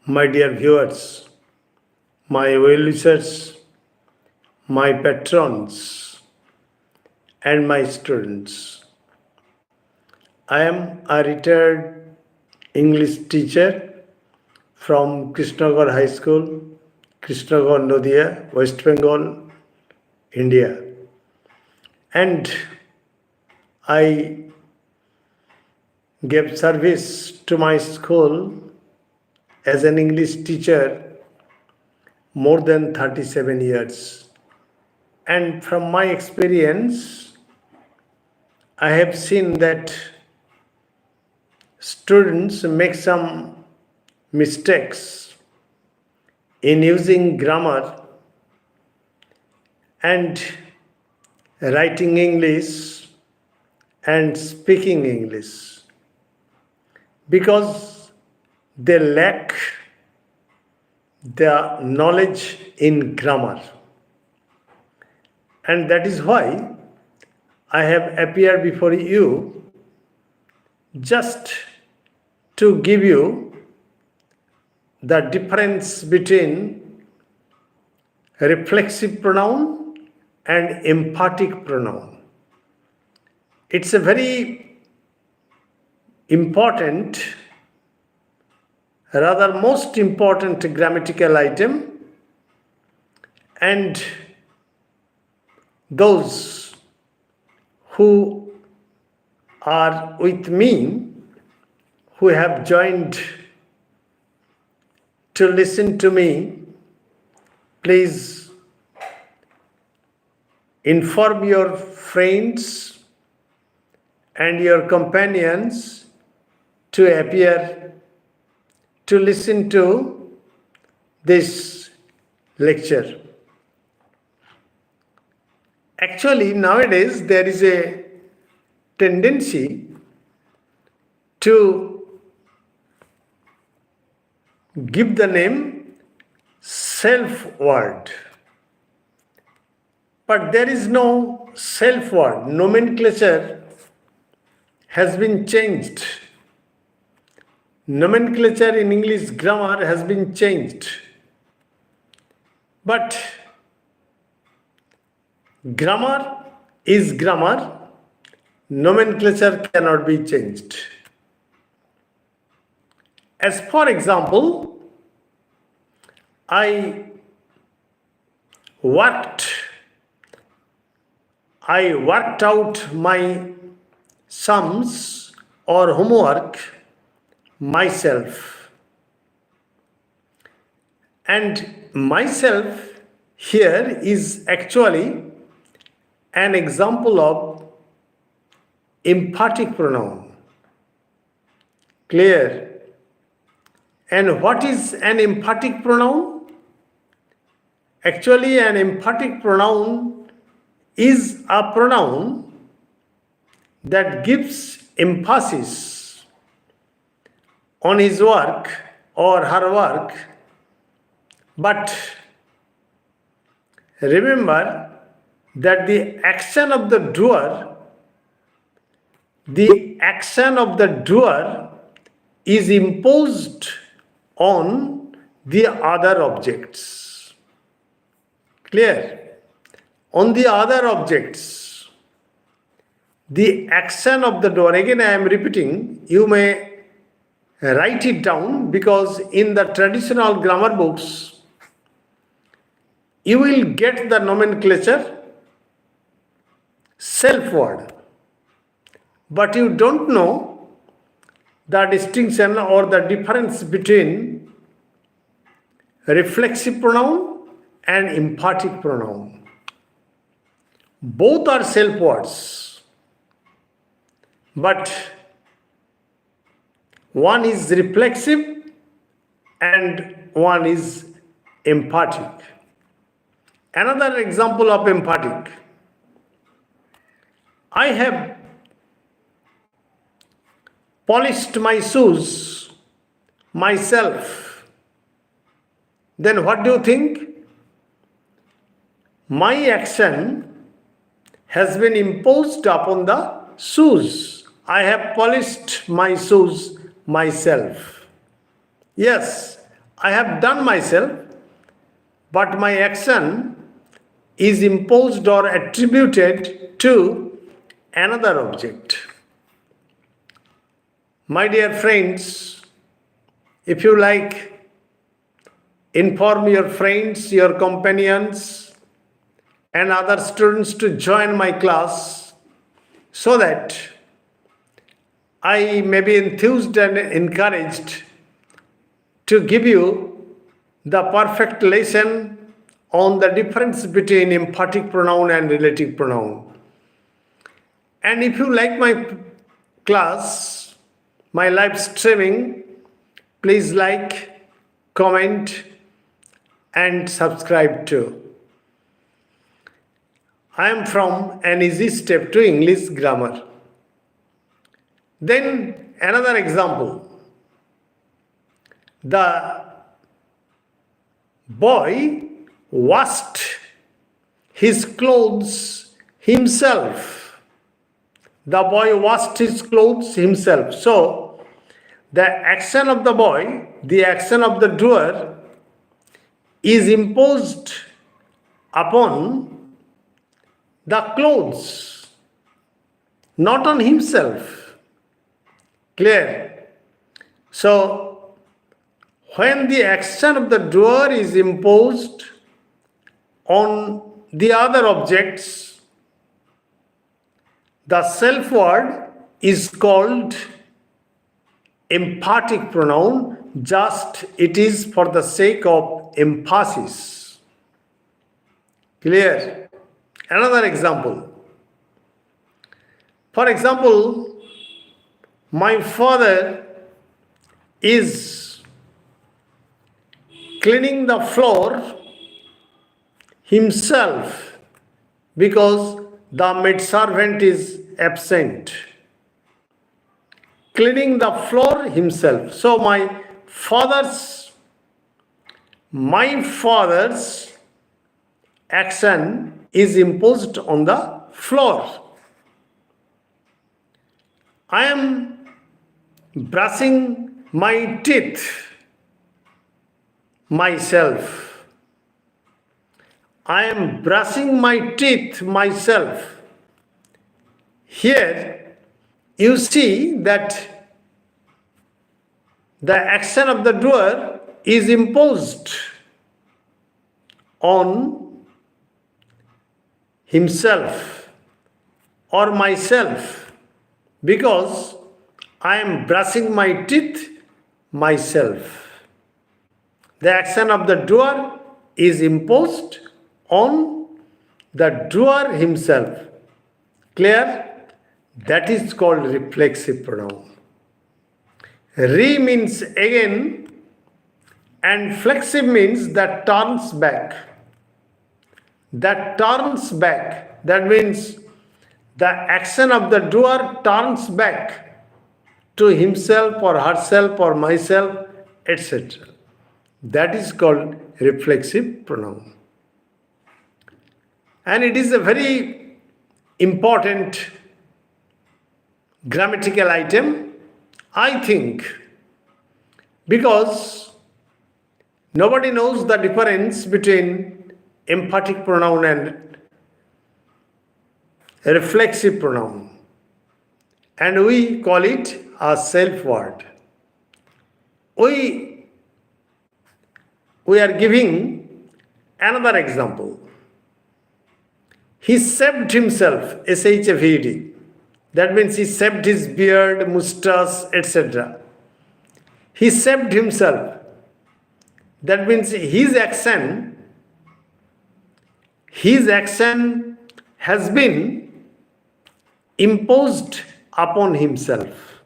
My dear viewers, my well-wishers, my patrons, and my students. I am a retired English teacher from Krishnagar High School, Krishnagar, Nadia, West Bengal, India. And I gave service to my school as an English teacher more than 37 years. And from my experience, I have seen that students make some mistakes in using grammar and writing English and speaking English because they lack the knowledge in grammar. And that is why I have appeared before you just to give you the difference between reflexive pronoun and emphatic pronoun. It's a very important, rather most important grammatical item, and those who are with me, who have joined to listen to me, please inform your friends and your companions to appear to listen to this lecture. Actually, nowadays there is a tendency to give the name self word. But there is no self word. Nomenclature has been changed. Nomenclature in English grammar has been changed. But grammar is grammar. Nomenclature cannot be changed. As for example, I worked out my sums or homework myself. And myself here is actually an example of emphatic pronoun. Clear? And what is an emphatic pronoun? Actually, an emphatic pronoun is a pronoun that gives emphasis on his work or her work. But remember that the action of the doer is imposed on the other objects. Clear? On the other objects, the action of the doer, again I am repeating, you may write it down because in the traditional grammar books, you will get the nomenclature self word, but you don't know the distinction or the difference between reflexive pronoun and emphatic pronoun. Both are self words, but one is reflexive and one is emphatic. Another example of emphatic. I have polished my shoes myself. Then what do you think? My action has been imposed upon the shoes. I have polished my shoes myself. Yes, I have done myself, but my action is imposed or attributed to another object. My dear friends, if you like, inform your friends, your companions, and other students to join my class so that I may be enthused and encouraged to give you the perfect lesson on the difference between emphatic pronoun and relative pronoun. And if you like my class, my live streaming, please like, comment, and subscribe too. I am from An Easy Step to English Grammar. Then another example. The boy washed his clothes himself. The boy washed his clothes himself. So, the action of the boy, the action of the doer, is imposed upon the clothes, not on himself. Clear? So, when the action of the doer is imposed on the other objects, the self word is called emphatic pronoun, just it is for the sake of emphasis. Clear? Another example. For example, my father is cleaning the floor himself because the maid servant is absent. Cleaning the floor himself. So my father's action is imposed on the floor. I am brushing my teeth myself. I am brushing my teeth myself. Here you see that the action of the doer is imposed on himself or myself because I am brushing my teeth myself. The action of the doer is imposed on the doer himself. Clear? That is called reflexive pronoun. Re means again and flexive means that turns back. That turns back. That means the action of the doer turns back to himself or herself or myself, etc. That is called reflexive pronoun. And it is a very important grammatical item, I think, because nobody knows the difference between emphatic pronoun and reflexive pronoun, and we call it a self word. We are giving another example. He shaved himself, S-H-A-V-E-D. That means he shaved his beard, moustache, etc. He shaved himself. That means his action has been imposed upon himself.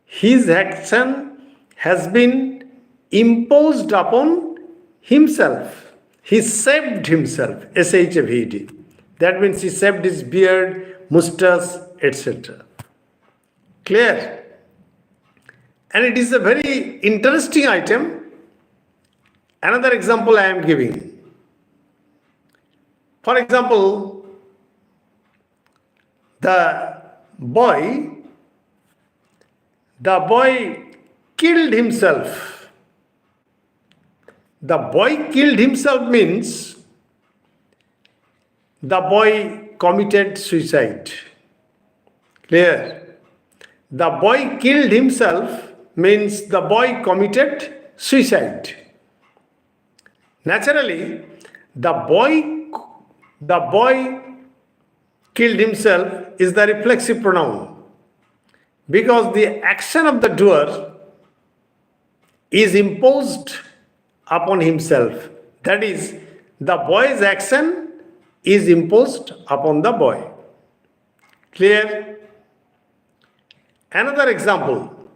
His action has been imposed upon himself. He shaved himself, S-H-A-V-E-D. That means he shaved his beard, moustache, etc. Clear? And it is a very interesting item. Another example I am giving. For example, the boy killed himself The boy killed himself means the boy committed suicide. Clear? The boy killed himself means the boy committed suicide. Naturally, the boy killed himself is the reflexive pronoun because the action of the doer is imposed upon himself. That is, the boy's action is imposed upon the boy. Clear? Another example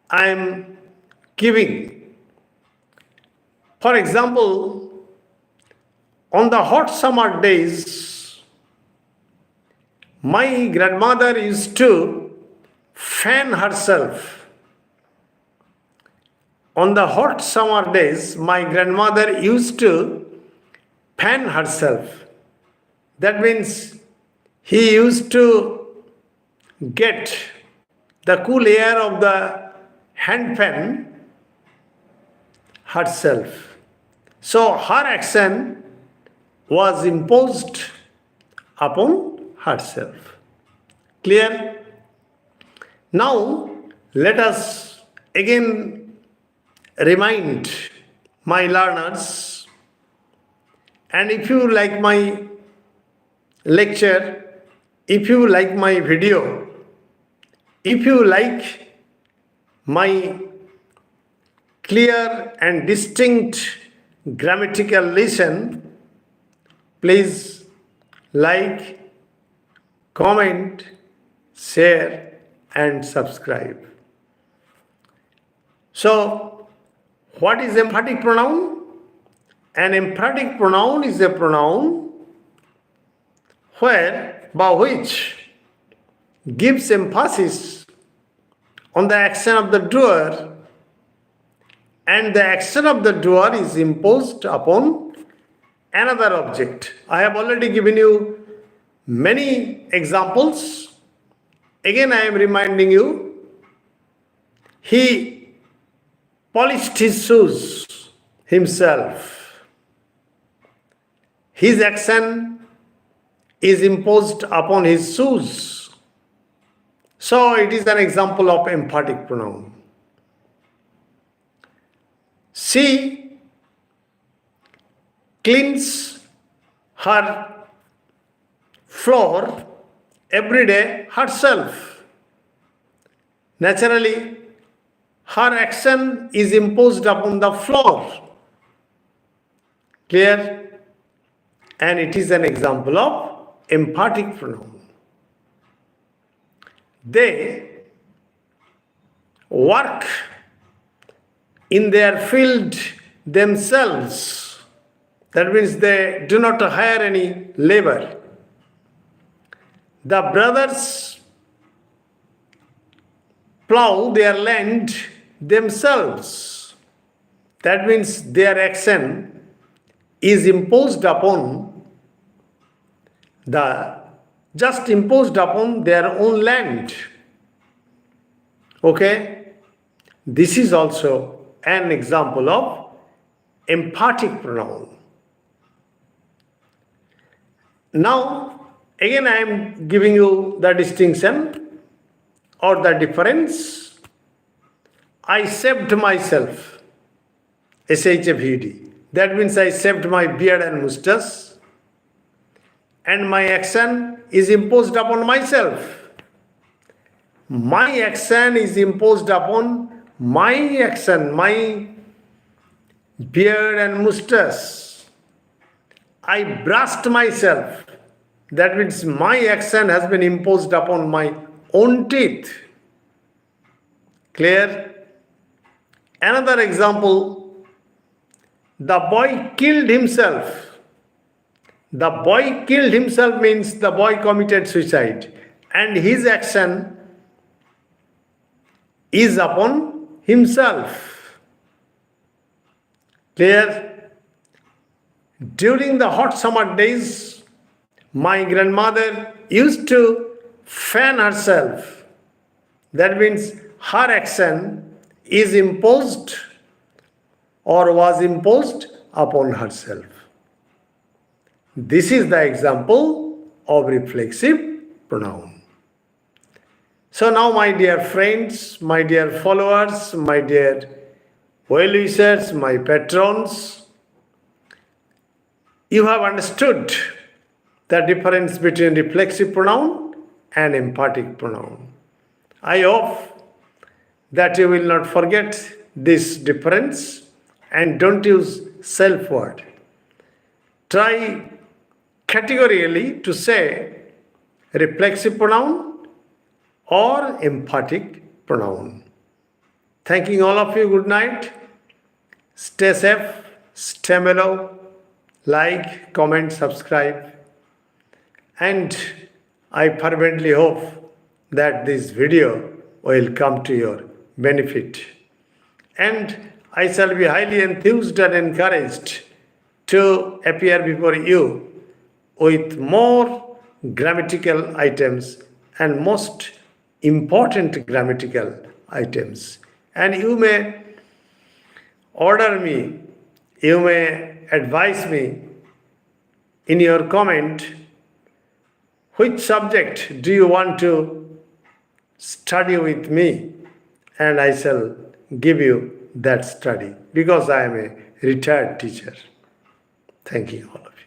I am giving. For example, on the hot summer days, my grandmother used to fan herself. On the hot summer days, my grandmother used to fan herself. That means he used to get the cool air of the hand fan herself. So her action was imposed upon herself. Clear? Now let us again remind my learners, and if you like my lecture, if you like my video, if you like my clear and distinct grammatical lesson, please like, comment, share and subscribe. So, what is emphatic pronoun? An emphatic pronoun is a pronoun by which gives emphasis on the action of the doer, and the action of the doer is imposed upon another object. I have already given you many examples. Again, I am reminding you, he polished his shoes himself. His action is imposed upon his shoes. So it is an example of emphatic pronoun. She cleans her floor every day herself. Naturally, her action is imposed upon the floor. Clear? And it is an example of emphatic pronoun. They work in their field themselves. That means they do not hire any labor. The brothers plow their land themselves. That means their action is imposed upon imposed upon their own land. Okay? This is also an example of emphatic pronoun. Now, again I am giving you the distinction or the difference. I saved myself. SHAVED. That means I saved my beard and mustache, and my action is imposed upon myself. My action is imposed upon my action, my beard and mustache. I brushed myself. That means my action has been imposed upon my own teeth. Clear? Another example, the boy killed himself. The boy killed himself means the boy committed suicide, and his action is upon himself. Clear? During the hot summer days, my grandmother used to fan herself. That means her action is imposed or was imposed upon herself. This is the example of reflexive pronoun. So now, my dear friends, my dear followers, my dear well-wishers, my patrons, you have understood the difference between reflexive pronoun and emphatic pronoun. I hope that you will not forget this difference and don't use self-word. Try categorically to say reflexive pronoun or emphatic pronoun. Thanking all of you. Good night. Stay safe, stay mellow, like, comment, subscribe. And I fervently hope that this video will come to your benefit. And I shall be highly enthused and encouraged to appear before you with more grammatical items and most important grammatical items. And you may order me, you may advise me in your comment which subject do you want to study with me, and I shall give you that study because I am a retired teacher. Thank you all of you.